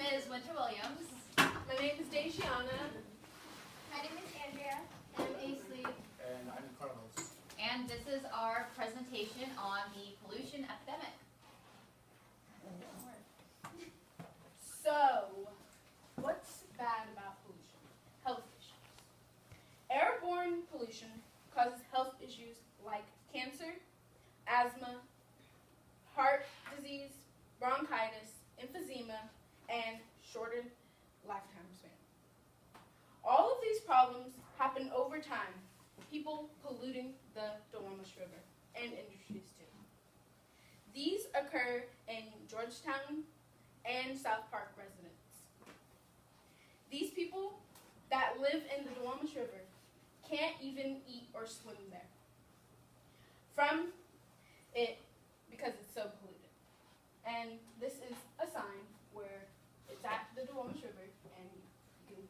is Winter Williams. My name is Daishiana. My name is Andrea. And I'm Aisley. And I'm Carlos. And this is our presentation on the pollution epidemic. So, what's bad about pollution? Health issues. Airborne pollution causes health issues like cancer, asthma, heart disease, bronchitis, emphysema, and shorter lifetime span. All of these problems happen over time, people polluting the Duwamish River and industries too. These occur in Georgetown and South Park residents. These people that live in the Duwamish River can't even eat or swim there from it because it's so polluted. And this is a sign where it's at the Duwamish River, and you can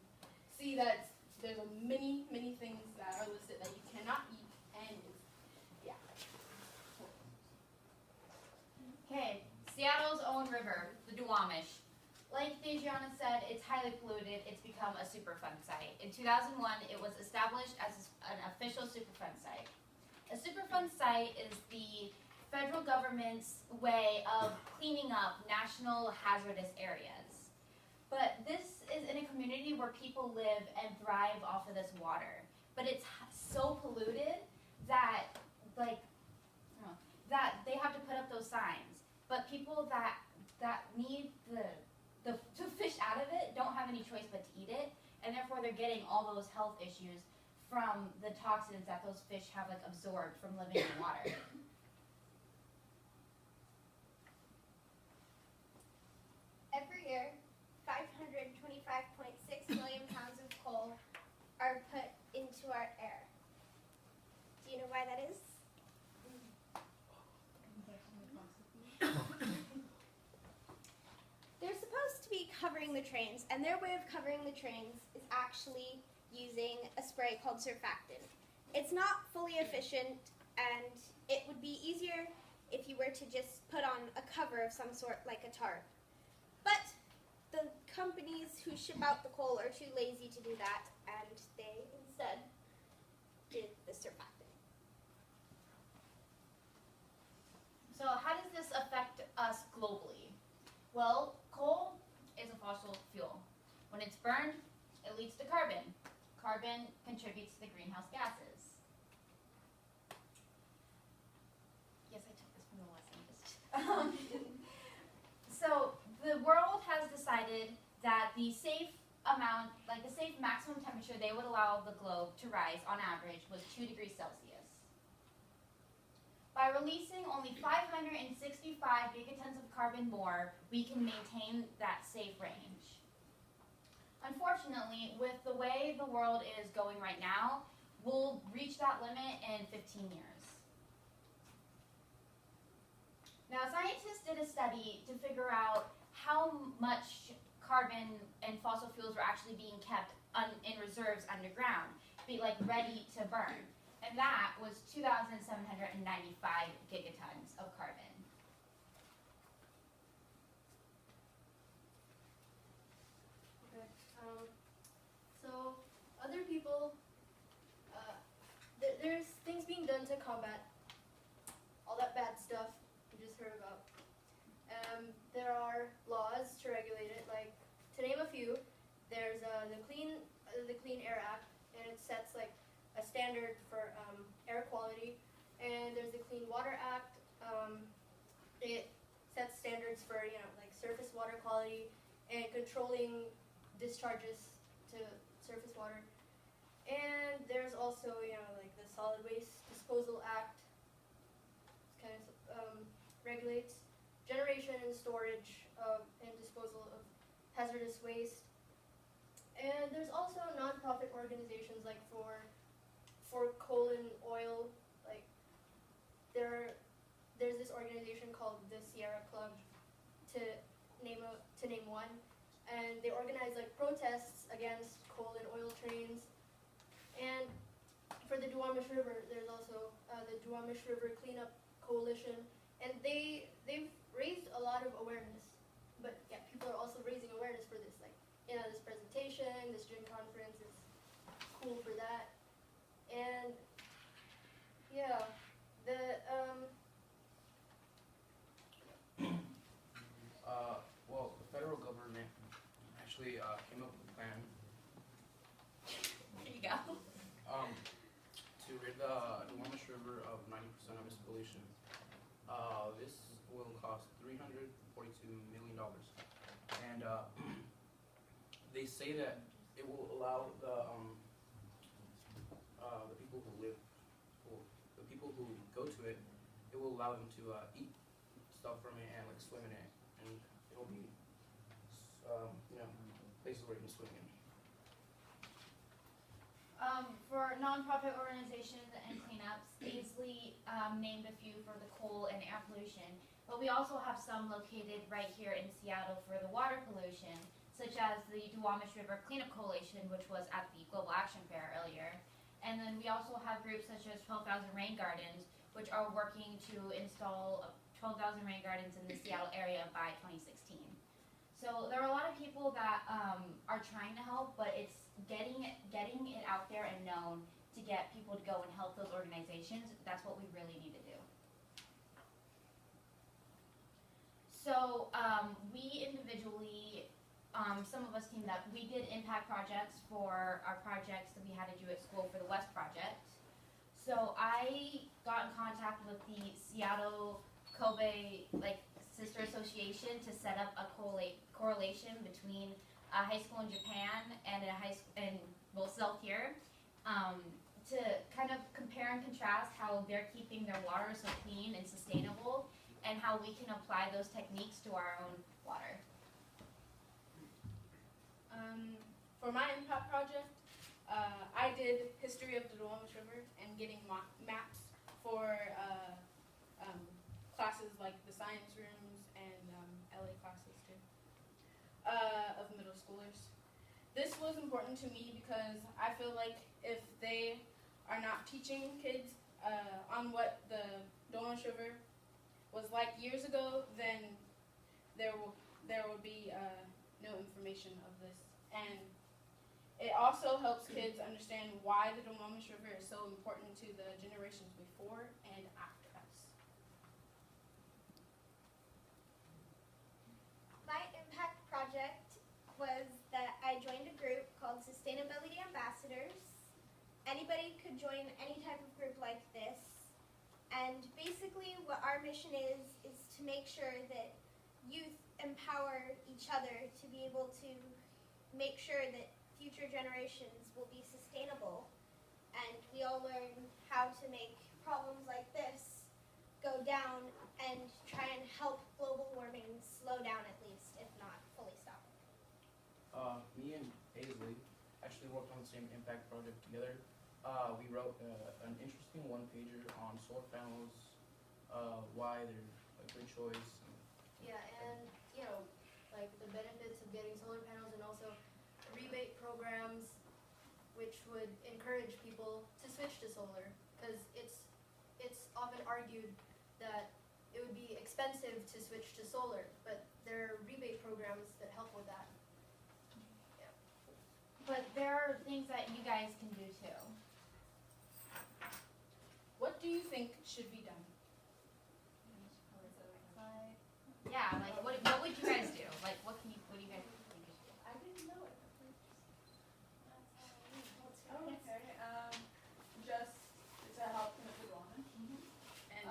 see that there's many things that are listed that you cannot eat, and it's, yeah. Okay, Seattle's own river, the Duwamish. Like Daishiana said, it's highly polluted. It's become a Superfund site. In 2001, it was established as an official Superfund site. A Superfund site is the federal government's way of cleaning up national hazardous areas. But this is in a community where people live and thrive off of this water. But it's so polluted that, that they have to put up those signs. But people that need to fish out of it don't have any choice but to eat it, and therefore they're getting all those health issues from the toxins that those fish have absorbed from living in water. Every year, 525.6 million pounds of coal are put into our air. Do you know why that is? They're supposed to be covering the trains, and their way of covering the trains is actually using a spray called surfactant. It's not fully efficient, and it would be easier if you were to just put on a cover of some sort, like a tarp. But the companies who ship out the coal are too lazy to do that, and they instead did the surfactant. So how does this affect us globally? Well, coal is a fossil fuel. When it's burned, it leads to carbon. Carbon contributes to the greenhouse gases. Yes, I took this from the lesson. So the world has decided that the safe amount, the safe maximum temperature they would allow the globe to rise on average was 2 degrees Celsius. By releasing only 565 gigatons of carbon more, we can maintain that safe range. Unfortunately, with the way the world is going right now, we'll reach that limit in 15 years. Now, scientists did a study to figure out how much carbon and fossil fuels were actually being kept in reserves underground, ready to burn. And that was 2,795 gigatons of carbon. Okay. So other people, there's things being done to combat all that bad stuff we just heard about. There are laws to regulate it. Like, to name a few, there's the Clean Air Act, and it sets a standard for air quality. And there's the Clean Water Act. It sets standards for surface water quality and controlling discharges to surface water. And there's also the Solid Waste Disposal Act. Kind of regulates generation and storage and disposal of hazardous waste. And there's also nonprofit organizations for coal and oil. There's this organization called the Sierra Club, to name one, and they organize protests against coal and oil trains. And for the Duwamish River, there's also the Duwamish River Cleanup Coalition, and they've raised a lot of awareness. But yeah, people are also raising awareness cool for that. And yeah, well, the federal government actually came up with a plan There you go. to rid the Duwamish River of 90% of its pollution. This will cost $342 million, and they say that it will allow the people who live, well, the people who go to it, it will allow them to eat stuff from it and like swim in it, and it'll be places where you can swim in. For nonprofit organizations and cleanups, Aisley named a few for the coal and air pollution, but we also have some located right here in Seattle for the water pollution, such as the Duwamish River Cleanup Coalition, which was at the Global Action Fair earlier. And then we also have groups such as 12,000 Rain Gardens, which are working to install 12,000 rain gardens in the Seattle area by 2016. So there are a lot of people that are trying to help, but it's getting it out there and known to get people to go and help those organizations. That's what we really need to do. So we individually, some of us teamed up. We did impact projects for our projects that we had to do at school for the West Project. So I got in contact with the Seattle Kobe Sister Association to set up a correlation between a high school in Japan and a high school in Sealth here, to kind of compare and contrast how they're keeping their water so clean and sustainable, and how we can apply those techniques to our own water. For my impact project, I did history of the Duwamish River and getting maps for classes like the science rooms and LA classes too, of middle schoolers. This was important to me because I feel like if they are not teaching kids on what the Duwamish River was like years ago, then there will be no information of this. And it also helps kids understand why the Duwamish River is so important to the generations before and after us. My impact project was that I joined a group called Sustainability Ambassadors. Anybody could join any type of group like this. And basically what our mission is to make sure that youth empower each other to be able to make sure that future generations will be sustainable. And we all learn how to make problems like this go down and try and help global warming slow down at least, if not fully stop it. Me and Aisley actually worked on the same impact project together. We wrote an interesting one-pager on solar panels, why they're a good choice. yeah, and the benefits of getting solar panels, and also rebate programs which would encourage people to switch to solar, because it's often argued that it would be expensive to switch to solar, but there are rebate programs that help with that. But there are things that you guys can do too. What do you think should be done? Yeah, what would you guys do? What do you guys think you should do? I didn't know it. Oh, okay. Just to help with the Duwamish. And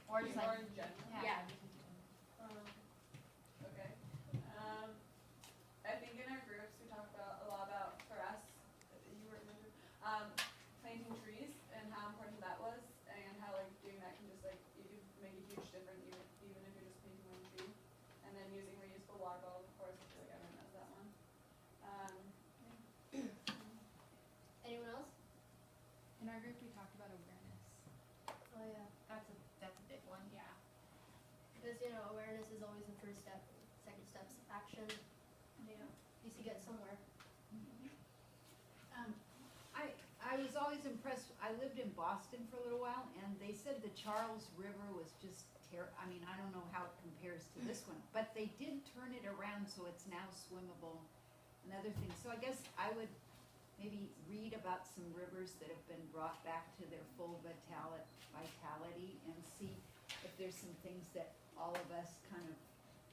Or just or in general. yeah. Okay. I think in our groups we talked a lot about, for us, you were in the group, planting trees and how important that was, and how doing that can just you could make a huge difference even if you're just planting one tree. And then using reusable water bottles, of course, I feel like everyone knows that one. Anyone else? In our group, we talked about awareness. Oh yeah, That's a big one. Yeah. because awareness is always the first step. Second step's action. Yeah. At least you get somewhere. I was always impressed. I lived in Boston for a little while, and they said the Charles River was just I mean, I don't know how it compares to this one, but they did turn it around so it's now swimmable and other things. So I guess I would maybe read about some rivers that have been brought back to their full vitality and see if there's some things that all of us kind of,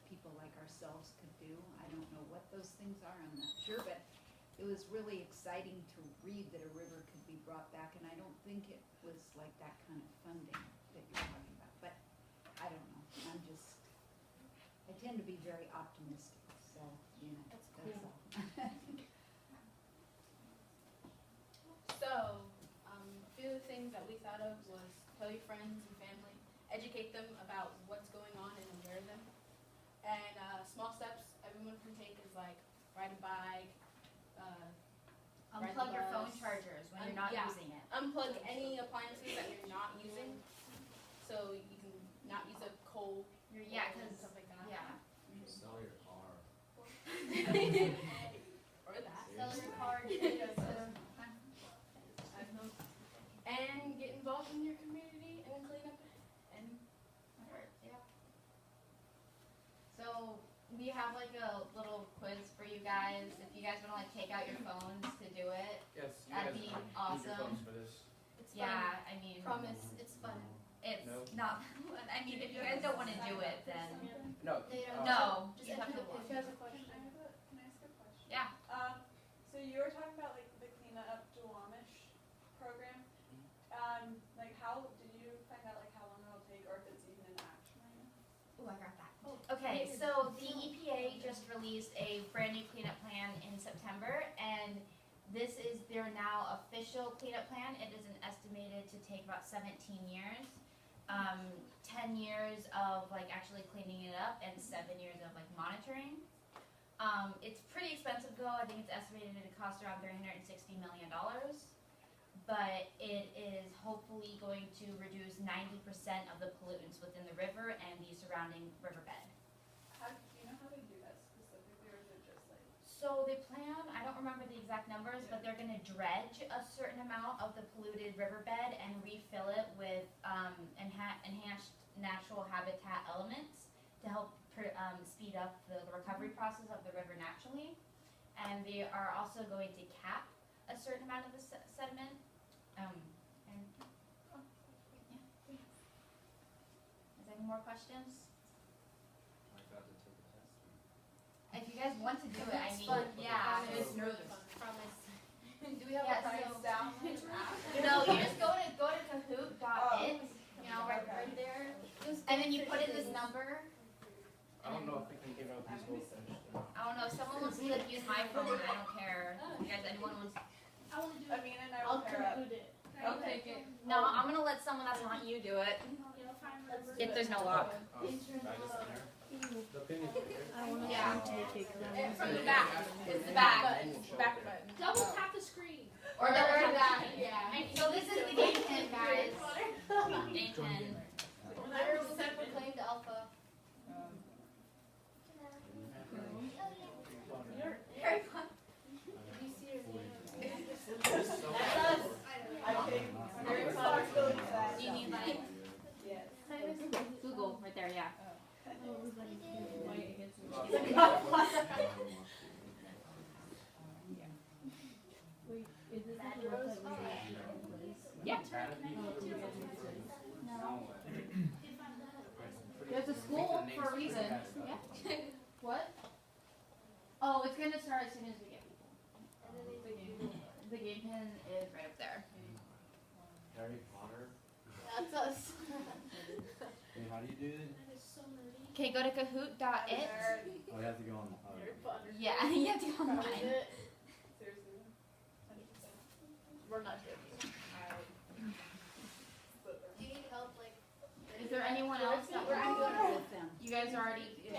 people like ourselves could do. I don't know what those things are, I'm not sure, but it was really exciting to read that a river could be brought back, and I don't think it was like that kind of funding that you're talking about, but I don't know, I tend to be very optimistic, so, that's all. So, a few things that we thought of was tell your friends and family, educate them about what's going on and aware them. And small steps everyone can take is like ride a bike, Unplug your phone bus. chargers when you're not Yeah. using it. Unplug any appliances that you're not using, so you can not use a coal Yeah, and because, stuff like that. yeah. Sell your car. Or that. Sell your car. And get involved in your community and clean up and Yeah. So we have like a little quiz for you guys. If you guys want to like take out your phones to do it, Yes, you That'd guys be need your awesome. phones for this. It's fun. yeah, I mean, Promise, it's fun. it's No. not. I mean, if you guys don't want to do it, then No. They don't- no, Just you have to. enter the If you have a question. Can I ask a question? Yeah. So you were talking about like the Clean Up Duwamish program. Like how did you find out like how long it'll take or if it's even in action right now? Ooh, I got that. Okay, so the EPA just released a brand new cleanup plan in September, and this is their now official cleanup plan. It is estimated to take about 17 years. 10 years of like actually cleaning it up and 7 years of like monitoring. It's pretty expensive though. I think it's estimated to cost around $360 million. But it is hopefully going to reduce 90% of the pollutants within the river and the surrounding riverbed. How do you know how they do that specifically or is it just like So they plan, I don't remember the exact numbers, but they're gonna dredge a certain amount of the polluted riverbed and refill it with enhanced natural habitat elements to help speed up the recovery process of the river naturally. And they are also going to cap a certain amount of the sediment. Is there any more questions? I got to take a test. If you guys want to do it, I It's mean, fun. yeah. It's really nervous. fun. Promise. do we have Yeah, a price so- down like an app? No, you just go to kahoot.it, you know, right there, and then you put in this number. I don't know if we can give out these whole things. I don't know, if someone wants to like use my phone, I don't care. If you guys, anyone wants, I want to do it. Amina and I I'll will pair up. conclude it. I'll take it. no, I'm gonna let someone that's not you do it. If there's no lock. The pin is right there. Yeah. From the back. It's the back. Back button. Double tap the screen. Or the Or or that, that. yeah. So this is the game pin, guys. Game pin. Literal self-proclaimed alpha. Very fun. Did you see her name? That's us. I take your responsibility for that. Do you need like Yes. Google right there? Yeah. Yeah. There's a school for a reason. Yeah. What? Oh, it's gonna start as soon as we get people. The game pin is right up there. Harry Potter. That's us. Hey, how do you do it? That is so nerdy. Okay, go to kahoot.it. Oh, you have to go on the Yeah, you have to go online. Seriously. 100%. We're not joking. Do you need help, like? Is there anyone else that We're wants good. With them. You guys already in?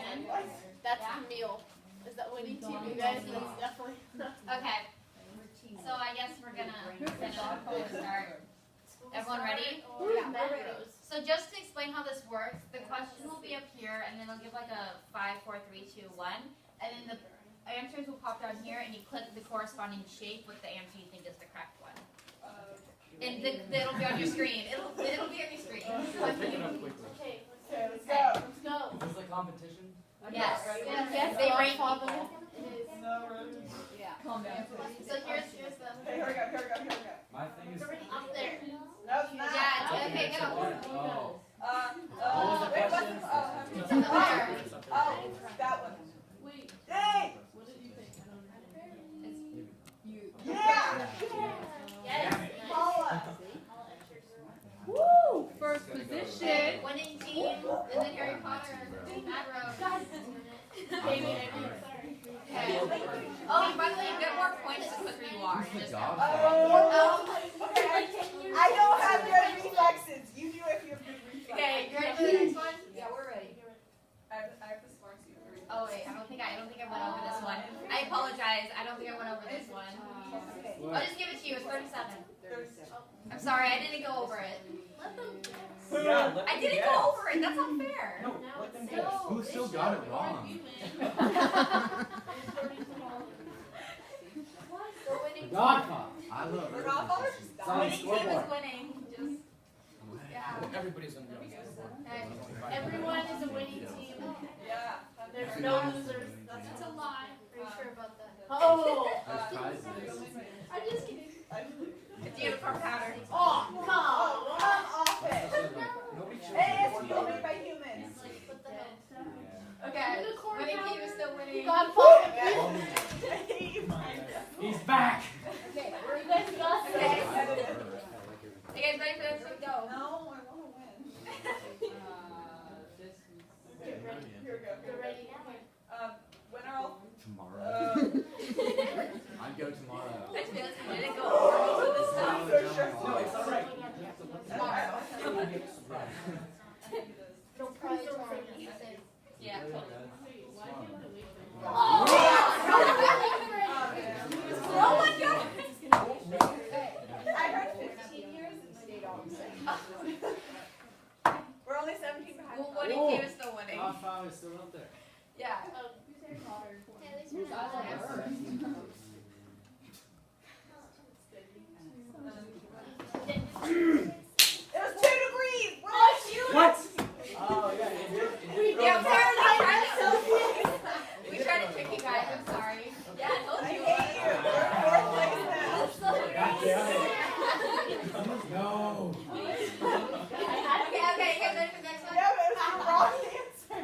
That's Yeah. Camille. Is that what you do, guys? That's definitely. Okay, We're teammates. so I guess we're gonna finish off before we start. Everyone ready? Yeah, Mario's. So just to explain how this works, the question will be up here, and then they'll give like a 5, 4, 3, 2, 1, and then the answers will pop down here, and you click the corresponding shape with the answer you think is the correct one. And it'll be on your screen. It'll be on your screen. Pick it up quickly. Okay, Okay, let's go. let's go. Is this a competition? Yes. Yes, Yes, they rank people. It is. No, really? Yeah. So here's the Oh, by the way, you get more points the quicker you are. Who's the Just dog? Okay, I don't have good reflexes. You do if you have good reflexes. Okay, you ready for the next one? Yeah, we're ready. I have to spark you. Oh wait, I don't think I went over this one. I apologize. I don't think I went over this one. I'll just give it to you. It's 37. 37. I'm sorry, I didn't go over it. Yeah, let I them didn't guess. go over it. That's unfair. No, let them guess. Who still got it wrong? God cop. I love We're it. all followers? It's on the Winning team is scoreboard. winning. Just yeah. Everybody's gonna go. Everyone is a winning team. Yeah. There's no losers. That's a lie. Are you Uh, sure about that? Oh! There's prizes. I'm just kidding. It's unicorn powder. Oh, come Oh, come off it. Nobody chose Hey, it. it's fuel made by humans. What the hell? Yeah. Okay. Unicorn Winning team powder. is still winning. Godfather. He's back. Okay, You guys got Okay. this. You guys ready for this? here we go. No, I want to win. This is. Get ready. Here we go. Get ready. When are all? Tomorrow. I'd go tomorrow. I just realized I didn't go over most of this stuff. No, it's alright. Tomorrow. No prize tomorrow. You said. Yeah. No one got I heard 15 years and stayed all the same. We're only 17 behind. Well, winning team is still winning. Godfather is still up there. Yeah. It was 2 degrees. What? Oh yeah, it did. Yeah, we tried to trick you guys. I'm sorry. Yeah, I told I you. hate you. We're 4th place now. God damn it. No. Okay, you guys ready for the next one? Yeah, but it was the wrong answer.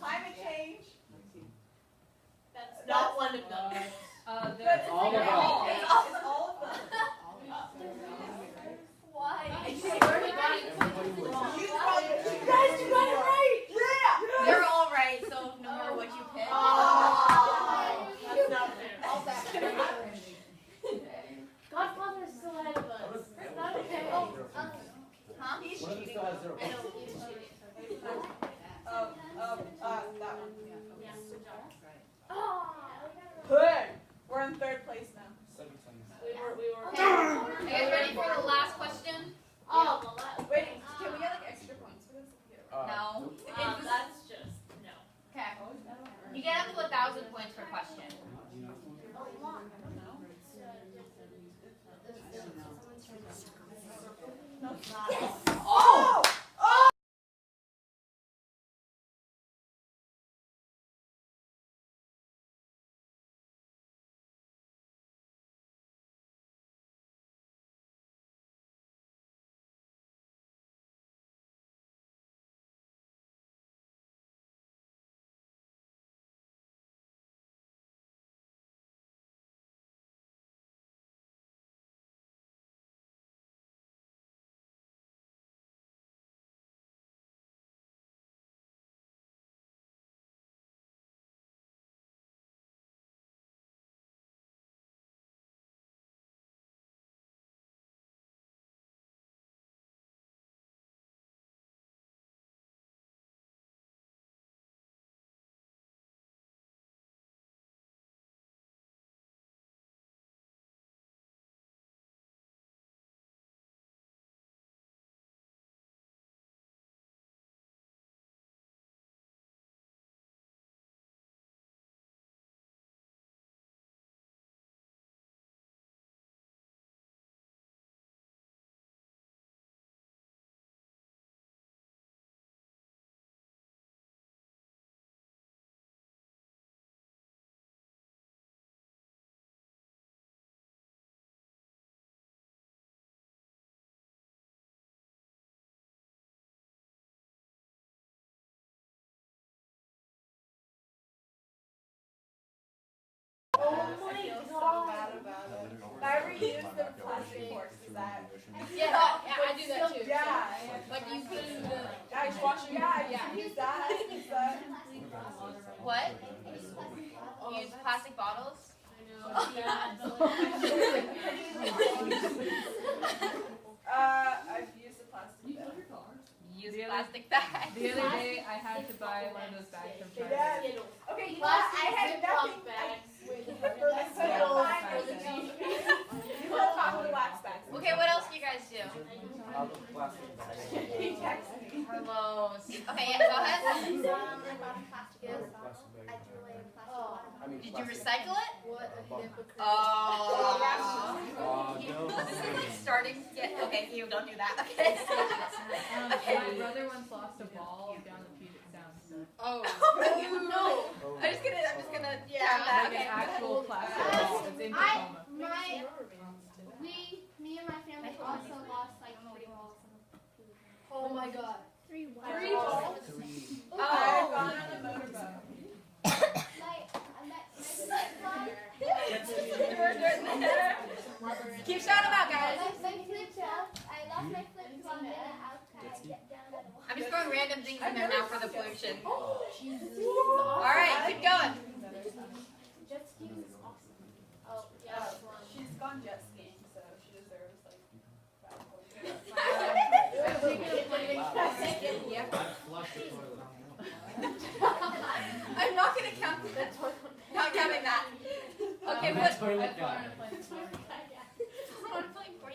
Climate change. That's not one of them. That's all of them. It's all of them. Why? I You guys, you got it right. Yeah. You're all right, so no matter what you pick. Oh. That's not fair. All back. Godfather is still ahead of us. It's not okay. Huh? He's One of them cheating. still has 0 I know. He's cheating. That one. Yeah, good job. Good. We're in 3rd place now. 17. We were. Okay. Are you guys ready for the last question? Oh, well, that. Wait, can we get like extra points for this? No. That's just no. Okay. You get up to 1,000 points per question. Oh! Oh my I feel so god. bad about it. If I reuse the plastic forks, is that? Yeah, I do that too. Yeah. But you put it in the. Guys, wash your. Yeah, you can use that. Use that. What? Use plastic bottles? I've used a plastic bag. Use plastic bag. The other day, I had to buy one of those bags from Target. Okay, you know what? I had nothing for the Skittles. You were talking the wax bags. Okay, what else do you guys do? I'll go plastic bag. He texted me. Carlos. Okay, yeah, go ahead. I bought a plastic water bottle. I threw away a plastic water bottle. I mean, Did you plastic. recycle it? What a hypocrite. Oh. Oh, no. This is like starting to get, okay, you don't do that, okay? My brother once lost a ball down the Puget Sound. Oh. No. Oh. I'm just gonna Yeah. that, Like okay. an actual plastic ball. It's in Tacoma. Me and my family also lost like 3 balls. Oh my god. 3 balls. 3 balls. Oh. I've gone on a motorboat. Keep shouting out, guys. I'm just throwing random things in there now for the pollution. Alright, keep going. Jet skiing is awesome. Oh, yeah, that's one. She's gone jet skiing, so she deserves like. I'm not gonna count that. Not counting that. Okay, what? Toilet guy.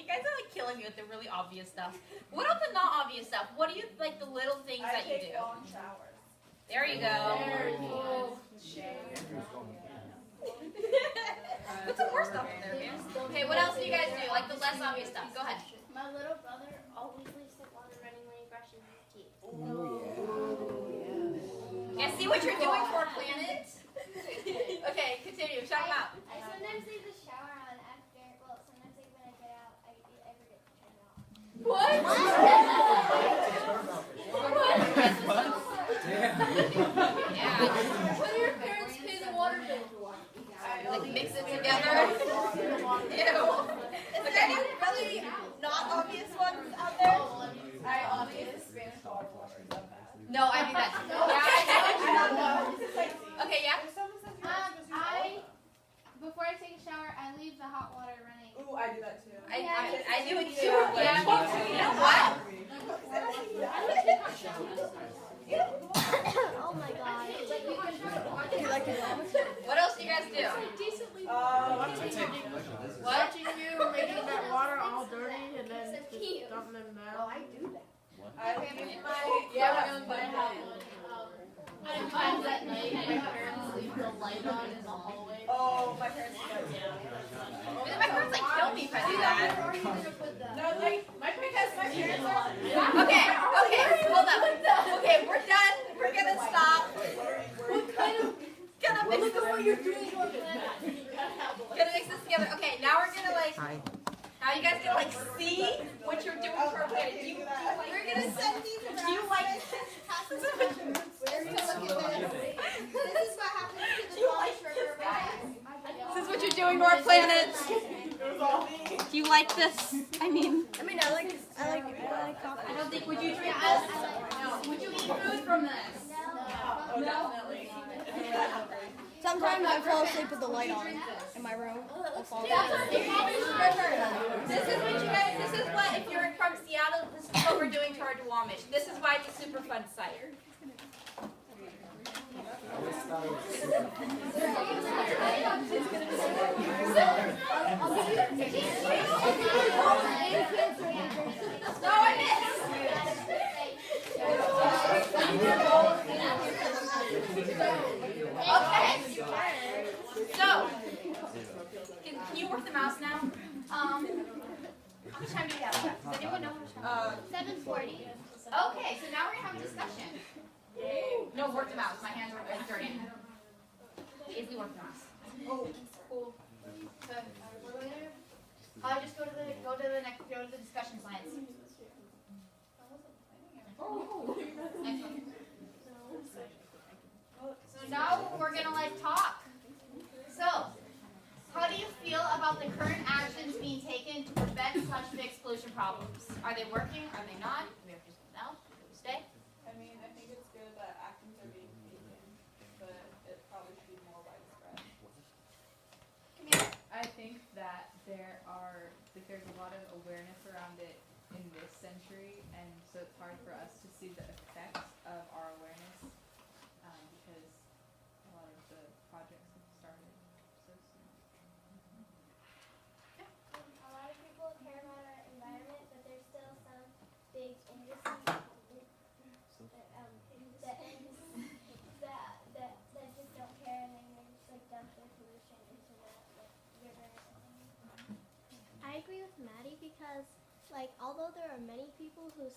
You guys are like killing me with the really obvious stuff. What about the not obvious stuff? What do you like the little things I that you take do? long showers. There you go. There you go. Put some more stuff in there, man. Okay, what else do you guys do? Like the less obvious stuff. Go ahead. My little brother always leaves the water running when he brushes his teeth. Yeah, see what you're doing for our planet? Okay, continue. Shout them out. I sometimes leave the shower on after, well, sometimes like when I get out, I forget to turn it off. What? Yeah. What do your parents pay the water bill for? Like mix it together. Ew. Is there any really not obvious ones out there? I only use Spanish water washers up that. No, I do that too. I don't know. Okay, yeah. Before I take a shower, I leave the hot water running. Ooh, I do that too. I do it too. Yeah, me too. You know what? Oh my god. What else do you guys do? What? Watching you making that water all dirty and then just dumping them down. I do that. I leave my Sometimes at night, my parents leave the light on in the hallway. Oh, my parents do that too. My parents like kill me if I do that. No, like because my parents are. Okay, hold up. Okay, we're done. We're gonna stop. What kind of... Gonna mix Look this. at what you're doing to our planet. You gotta have a Gonna mix this together. Okay, now we're gonna like. Now you guys gonna like see what you're doing for our planet. We're gonna send these. Do you like this? This is what happens to the Duwamish River, guys. This is what you're doing to our planet. Do you like this? I mean, I like coffee. I don't think. Would you drink this? No. Would you eat food from this? Oh, definitely. Sometimes I fall asleep with the light on in my room. I'll fall asleep. This is what you guys. This is what if you're from Seattle. This is what we're doing to our Duwamish. This is why it's a super fun site. I always thought it was super. No, I missed. Okay. So, can you work the mouse now? How much time do we have left? Does anyone know how much time? 7:40. Okay, so now we're gonna have a discussion. No, work the mouse. My hands are dirty. Easily work the mouse. Oh, cool. Okay, we're going there. Just go to the discussion slides. Next one. So now we're gonna like talk. So, how do you feel about the current actions being taken to prevent/fix pollution problems? Are they working? Are they not? Do we have to just go now? Do we stay? I mean, I think it's good that actions are being taken, but there's a lot of awareness around it in this century, and so it's hard for us to see the effects of our awareness because a lot of the projects have started so soon. A lot of people care about our environment, but there's still some big industries that just don't care, and they just like dump their pollution into the river. I agree with Maddie because, like, although there are many people who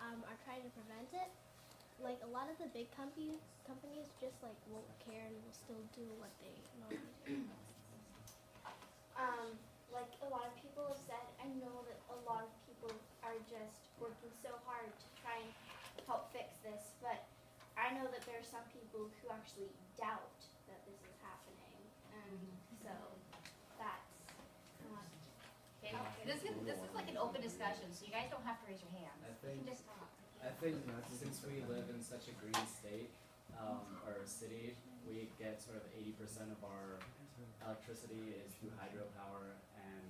are trying to prevent it, like a lot of the big companies just like won't care and will still do what they normally do. Like a lot of people have said, I know that a lot of people are just working so hard to try and help fix this, but I know that there are some people who actually doubt that this is happening, and so that's Okay. This is like an open discussion, so you guys don't have to raise your hands. You can just talk. I think since we live in such a green state, or city, we get sort of 80% of our electricity is through hydropower, and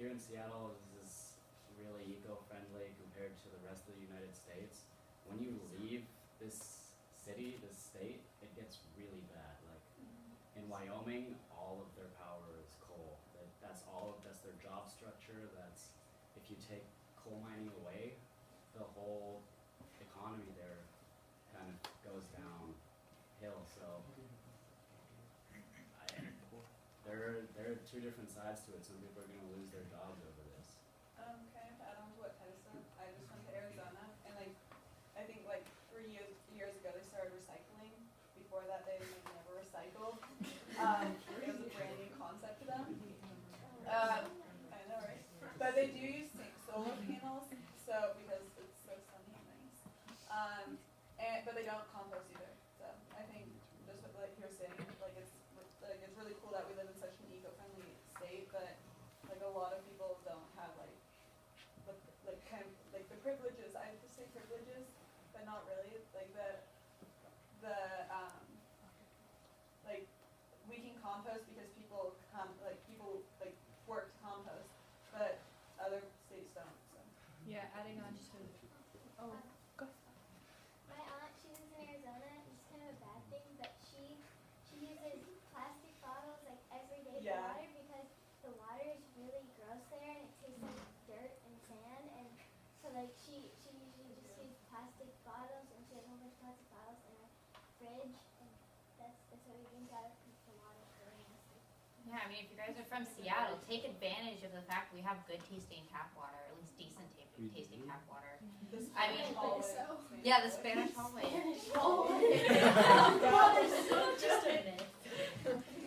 here in Seattle, this is really eco-friendly compared to the rest of the United States. When you leave this city, this state, it gets really bad. Like in Wyoming, all of their power is coal. That's their job structure. That's, if you take coal mining away, the whole economy there kind of goes downhill. So there are two different sides to it. Some people are going to lose their jobs over this. Kind of to add on to what Titus said, I just went to Arizona, and like, I think like 3 years ago they started recycling. Before that they like never recycled. It was a brand new concept to them. I know, right? But they do use solar panels, so because it's so sunny and nice. But they don't compost either. So I think just what like you're saying, it's really cool that we live in such an eco-friendly state, but like a lot of people don't have like the privileges. I have to say privileges, but not really. Like like we can compost because people work to compost, but other states don't. So. Yeah, adding on to My aunt, she lives in Arizona, and it's kind of a bad thing, but she uses plastic bottles like every day for water because the water is really gross there and it tastes like dirt and sand, and so like she usually just uses plastic bottles, and she has a whole bunch of plastic bottles in her fridge, and that's what we drink out of because the water is really nasty. Yeah, I mean, if you guys are from Seattle, take advantage of the fact we have good tasting tap water, at least decent tasting tap water. I mean, yeah, the Spanish hallway. Just a myth.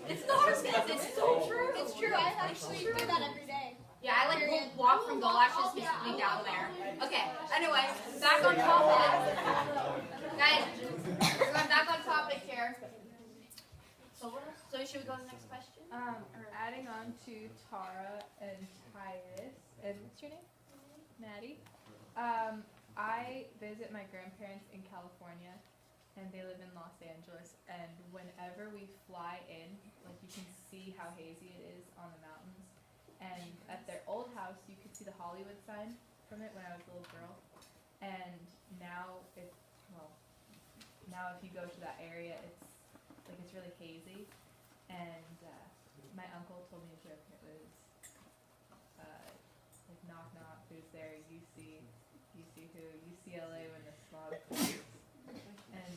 It's not a myth, it's so true. It's true, I actually do that every day. Yeah, I like walk from Galoshes to be down there. Okay, anyway, back on topic. Guys, we're going back on topic here. So should we go to the next question? Adding on to Tara and Titus, and what's your name? Maddie. I visit my grandparents in California, and they live in Los Angeles, and whenever we fly in, like, you can see how hazy it is on the mountains, and at their old house, you could see the Hollywood sign from it when I was a little girl, and now if you go to that area, it's really hazy, and my uncle told me a joke, and it was like knock knock, who's there? You see who? UCLA when the smog clears. And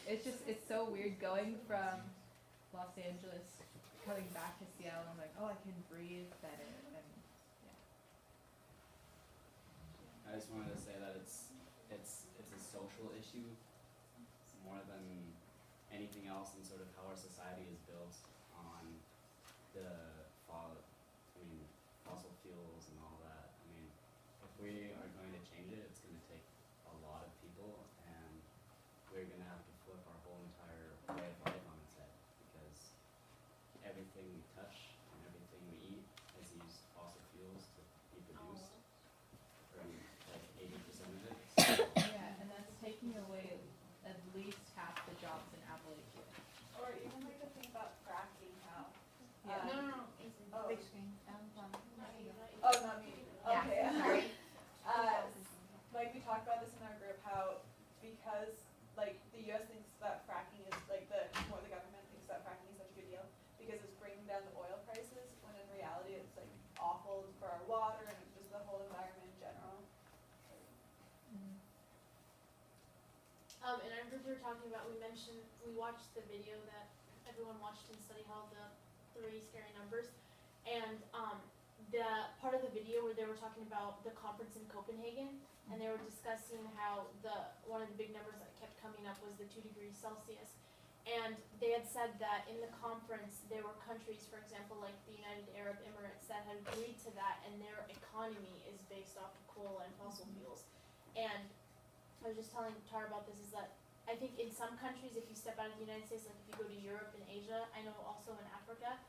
it's so weird going from Los Angeles coming back to Seattle. I'm like, oh, I can breathe better, and I just wanted to say that it's a social issue more than anything else, in sort of how our society is built on the fossil fuels and all that. I mean, if we are going to change it, it's going to take a lot of people, and we're going to have to flip our whole entire way of life on its head, because everything we touch and everything we eat has used fossil fuels to be produced, from like 80% of it. yeah, and that's taking away at least half the jobs in Appalachia. Or even like the thing about fracking, how Yeah. no. Oh, Big screen. Oh, not me. Yeah, Okay. sorry. Like we talked about this in our group, how because like the U.S. thinks that fracking is like the government thinks that fracking is such a good deal because it's bringing down the oil prices, when in reality it's like awful for our water and just the whole environment in general. In our group we were talking about, we watched the video that everyone watched in study hall, the 3 scary numbers, and the part of the video where they were talking about the conference in Copenhagen, and they were discussing how one of the big numbers that kept coming up was the 2 degrees Celsius, and they had said that in the conference there were countries, for example, like the United Arab Emirates, that had agreed to that, and their economy is based off of coal and fossil fuels. And I was just telling Tara about this, is that I think in some countries, if you step out of the United States, like if you go to Europe and Asia, I know also in Africa,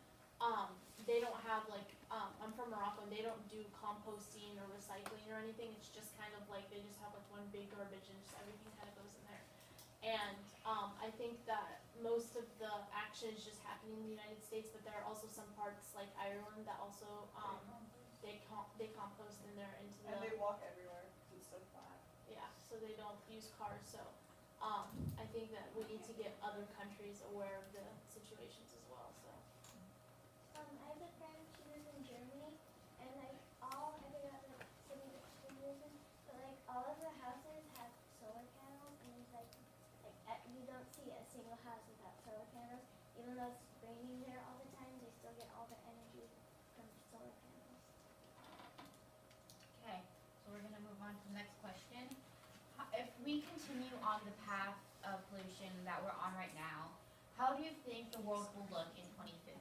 they don't have like, I'm from Morocco, and they don't do composting or recycling or anything. It's just kind of like, they just have like one big garbage and just everything kind of goes in there. And I think that most of the action is just happening in the United States, but there are also some parts like Ireland that also, they compost in there into the. And they walk everywhere because it's so flat. Yeah, so they don't use cars, so, I think that we need to get other countries aware of the situations as well, so. I have a friend, she lives in Germany, and like I forgot the city that she lives in, but like all of the houses have solar panels, and it's like you don't see a single house without solar panels. Even though it's raining there all the time, they still get all the energy from solar panels. Okay, so we're gonna move on to the next question. If we continue on the path of pollution that we're on right now, how do you think the world will look in 2050?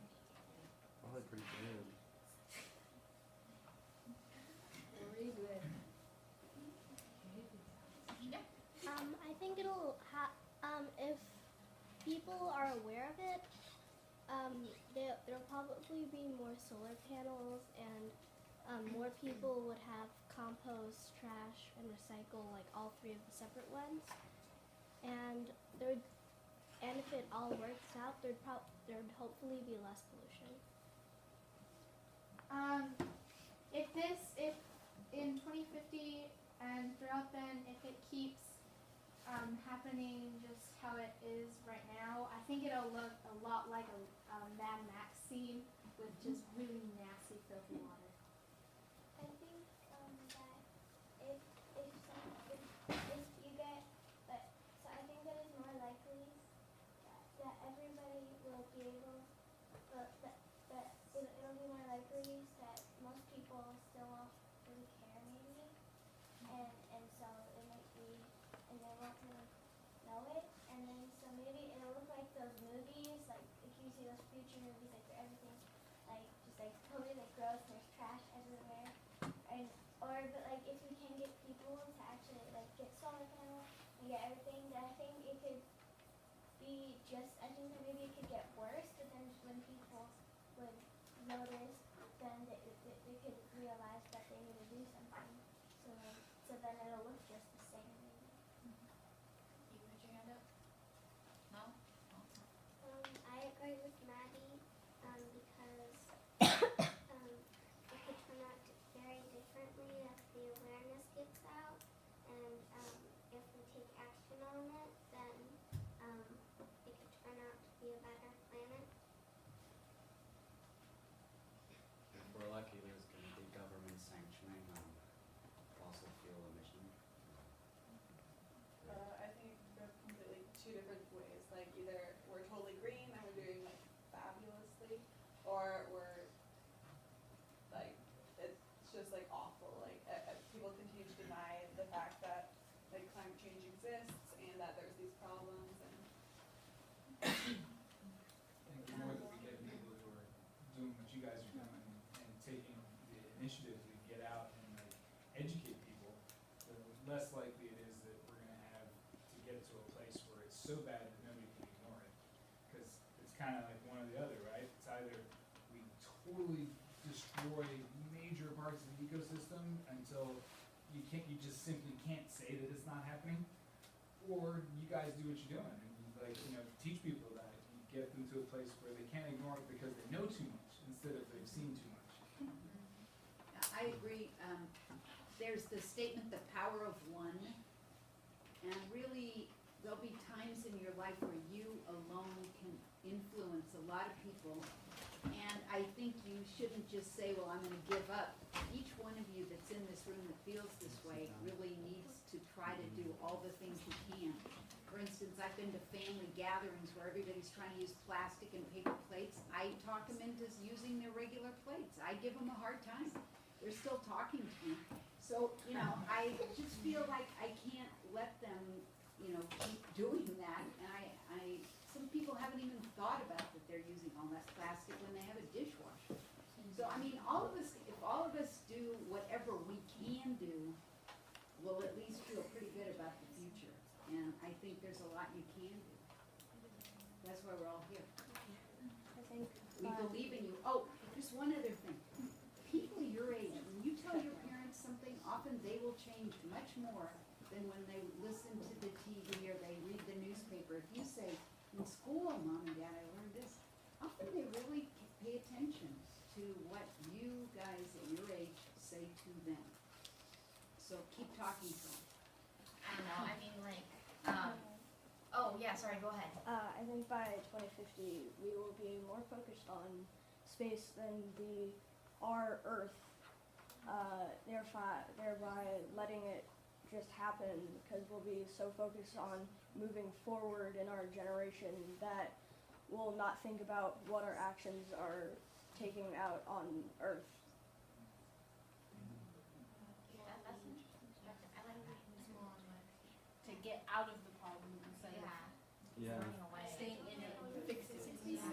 Probably pretty good. Very good. I think it'll if people are aware of it, there'll probably be more solar panels, and more people would have compost, trash, and recycle, like all 3 of the separate ones. And if it all works out, there'd hopefully be less pollution. If in 2050 and throughout then, if it keeps happening just how it is right now, I think it'll look a lot like a Mad Max scene with just really nasty, filthy water. I think that if you get, so I think that it's more likely that everybody will be able, that it'll be more likely that most people still won't really care maybe, and so it might be, and they won't really know it, and then so maybe it'll look like those movies, like if you see those future movies, like where everything's like just like totally like gross and there's trash everywhere, and but like if we can get people to actually like get solar panels and get everything, then I think it could be just, I think that maybe it could get worse, but then when people would notice, then they could realize that they need to do something, so then it'll look just the same maybe. You put your hand up? No? I agree with Maddie, because it could turn out very differently if the awareness gets out, and if we take action on it, then it could turn out to be a better planet. If we're lucky, there's going to be government sanctioning fossil fuel emission. I think they're completely 2 different ways. Like either we're totally green and we're doing like fabulously, or we're like it's just like awful. Like people continue to deny the fact that like climate change exists and that there's these problems. And I think the more that we get people who are doing what you guys are doing and taking the initiative to get out and like educate people, the less likely it is that we're going to have to get to a place where it's so bad that nobody can ignore it. Because it's kind of like one or the other, right? It's either we totally destroy major parts of the ecosystem until you just simply can't say that it's not happening, or you guys do what you're doing and you, like, teach people that, you get them to a place where they can't ignore it because they know too much instead of they've seen too much. I agree. There's the statement, the power of one. And really, there'll be times in your life where you alone can influence a lot of people. And I think you shouldn't just say, well, I'm going to give up. Each one of you that's in this room that feels this way really needs to try to do all the things you can. For instance, I've been to family gatherings where everybody's trying to use plastic and paper plates. I talk them into using their regular plates. I give them a hard time. They're still talking to me. So, you know, I just feel like I can't let them, you know, keep doing that. And some people haven't even thought about that they're using all that plastic when they have a dishwasher. So, I mean, all of us, if all of us do whatever we can do, we'll at least feel pretty good about the future. And I think there's a lot you can do. That's why we're all here. I think We believe in you. Oh, just one other thing. People your age, when you tell your parents something, often they will change much more than when they listen to the TV or they read the newspaper. If you say, in school, Mom and Dad, I learned this, often they really pay attention to what you guys at your age say to them. So keep talking to them. I don't know, I mean, like, oh, yeah, sorry, go ahead. I think by 2050, we will be more focused on space than we are Earth, thereby letting it just happen, because we'll be so focused on moving forward in our generation that we'll not think about what our actions are taking out on Earth. That's interesting. I like that. To get out of the problem instead of Running away. staying in it and fixing it.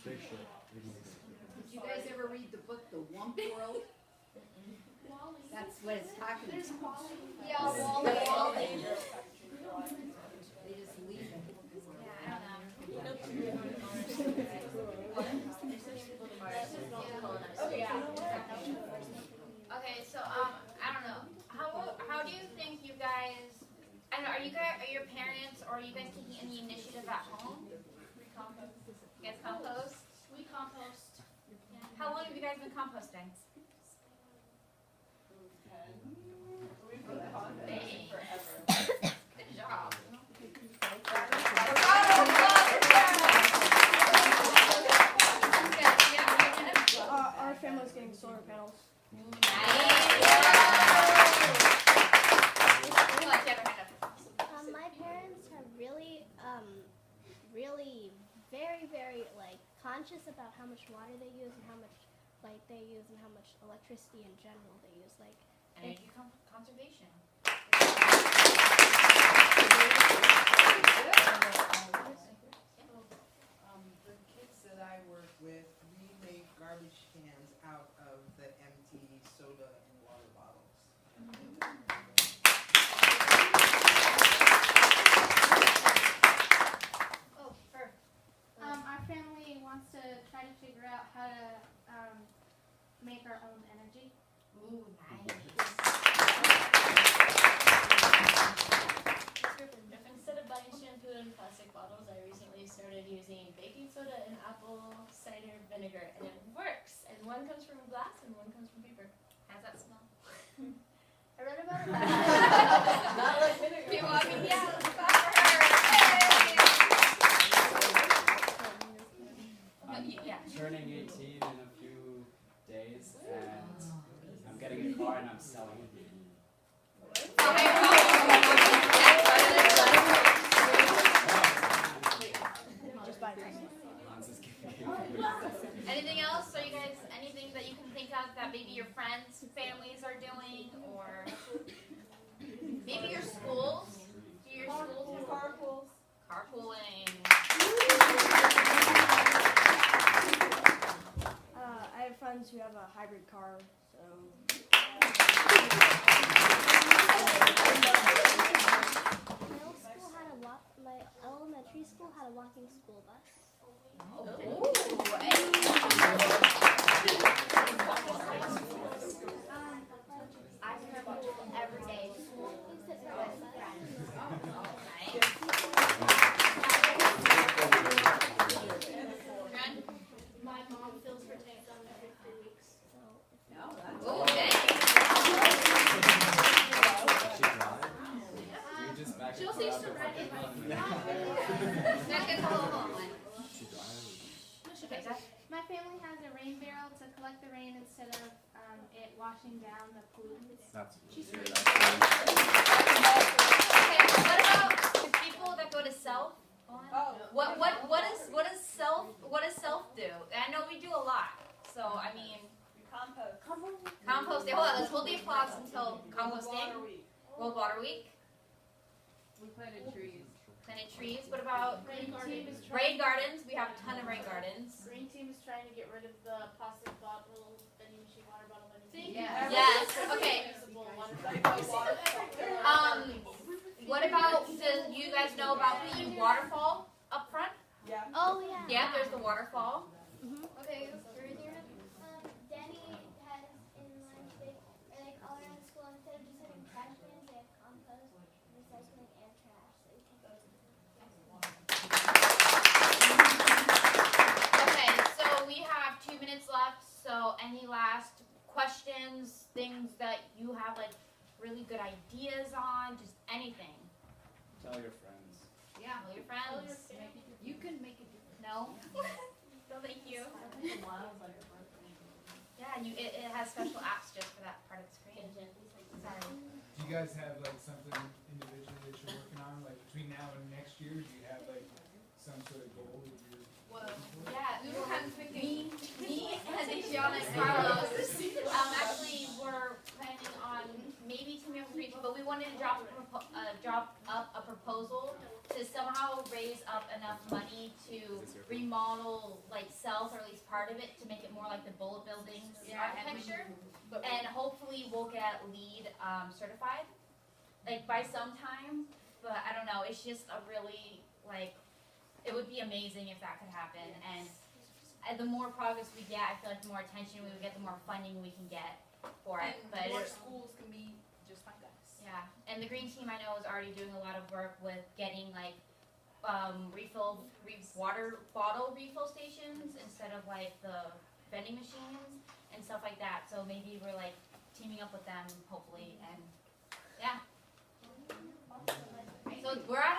Big shit. Did you guys ever read the book, The Wump World? That's what it's talking about. Yeah, Wally. They just leave it. Yeah, I don't know. Okay, so I don't know. How do you think you guys? I don't know. Are your parents or are you guys taking any initiative at home? We compost. You guys compost? We compost. How long have you guys been composting? We've been composting forever. Good job. Our family's getting solar panels. My parents are really, very, very, conscious about how much water they use and how much light they use and how much electricity in general they use. Energy conservation. The kids that I work with, we make garbage cans out of the empty soda and water bottles. Oh, sure. Our family wants to try to figure out how to make our own energy. Ooh, nice. Instead of buying shampoo in plastic bottles, I recently started using baking soda and apple cider vinegar, and it works. And one comes from glass and one comes from paper. How's that smell? I read about it. Not like vinegar. Okay, well, I mean, yeah, let's clap for her. Yay! Yeah. Turning 18 in a few days, and I'm getting a car and I'm selling it. Anything else? Are you guys anything that you can think of that maybe your friends, families are doing, or maybe your schools? Do your schools have Carpools. carpooling? I have friends who have a hybrid car, so. My elementary school had a walking school bus. I remember every day. My mom fills her tank on every 3 weeks. No, that's washing down the pollutants. That's She's true. really That's true. Okay, what about the people that go to Sealth? What does Sealth do? I know we do a lot. So I mean, composting. Hold on, let's hold the applause until composting. World Water Week. We planted trees. Planted trees. What about Rain gardens. rain gardens? We have a ton of rain gardens. Green team is trying to get rid of the plastic bottle vending machine, water bottle vending machine. Yeah. Yes. Okay. What about? Do you guys know about the waterfall up front? Yeah. Oh yeah. Yeah, there's the waterfall. Okay, further. Danny has in mind or like all around school, instead of just having trash cans, they have compost, recycling, and trash. So you can go to Okay, so we have 2 minutes left. So any last questions, things that you have like really good ideas on, just anything. Tell your friends. Yeah, tell your friends. You can make a difference. No? No, thank you. Yeah, it has special apps just for that part of the screen. Sorry. Do you guys have like something individually that you're working on, like between now and next year? Do you have like some sort of goal that you're Yeah, we were having me and Adriana and Carlos. Actually, we're planning on maybe teaming up with Reach, but we wanted to drop up a proposal to somehow raise up enough money to remodel like Sealth, or at least part of it, to make it more like the bullet buildings architecture. And hopefully we'll get LEED certified, like by sometime. But I don't know. It's just a really like. It would be amazing if that could happen, and the more progress we get, I feel like the more attention we would get, the more funding we can get for it. But more schools can be just like us. yeah, and the green team I know is already doing a lot of work with getting like water bottle refill stations instead of like the vending machines and stuff like that. So maybe we're like teaming up with them, hopefully, and yeah. So we're at